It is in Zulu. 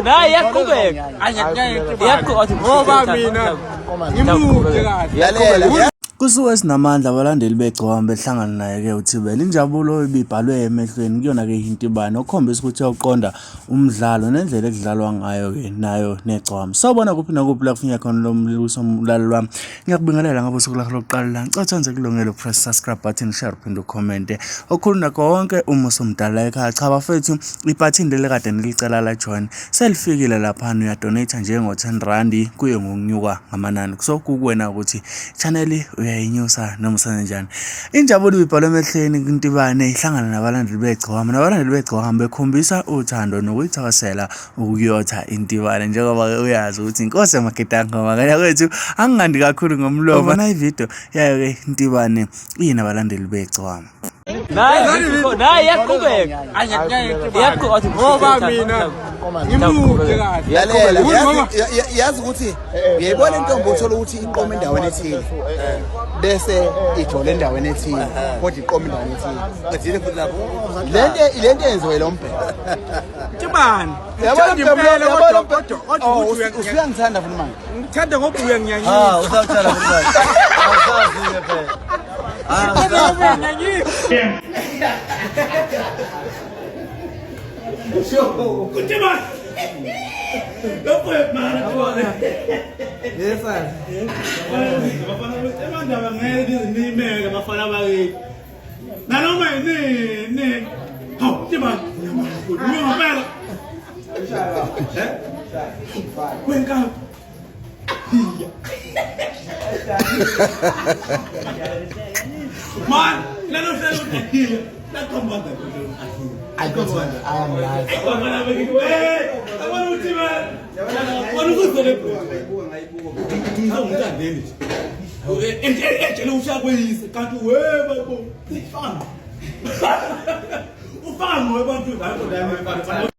naye yaqhubeka ngoba mina ngimude kahle. Kusuke esinamandla abalandeli BeGcokama behlangana naye-ke uThibela. Injabulo ibibhalwe emehlweni kuyona-ke into ibani okukhombisa ukuthi uyawuqonda umdlalo nendlela ekudlalwa ngayo-ke nayo neGcokama. Sawubona kuphi nakuphi la kufinya khona lo mluso umlaleli wami. Ngiyakubingelela ngabe usuku lakho lokuqala la. Ngicela wenze kulungele press subscribe button, share uphinde ucommente. Okhuluma konke uma usumdala ekhaya. Cha bafethu ibutton leli kade nilicela la join. Selifikile lapha uyadonate nje ngo-R10 kuye ngokunyuka ngamanani. So kukuwena ukuthi channel uyayinyusa noma usenzenjani. Injabulo ibibhalwe emehlweni into ibane ihlangana nabalandeli BeGcokama. Nabalandeli BeGcokama bekhombisa uthando nokuyithakasela ukuyotha into ibane njengoba uyazi ukuthi inkosi yamagedanga makanya kwethu angingandi kakhulu ngomlomo na ivideo yayo ke into ibane iyina abalandeli BeGcokama. naye yaqhubeka ngoba mina ngimude kahle. Yazi ukuthi uyayibona intombi uthola ukuthi iqoma endaweni ethile bese ijole endaweni ethile kodwa iqoma endaweni ethile qedile futhi lapho lento yenziwe lo mbheka Tibani yabona kodwa usuyangithanda futhi manje ngithanda ngoba uyanginyanyisa. Usawuthanda futhi manje awusazi phela Man, let us say that come on. I am live. I want to what is it? Ufana, ufana,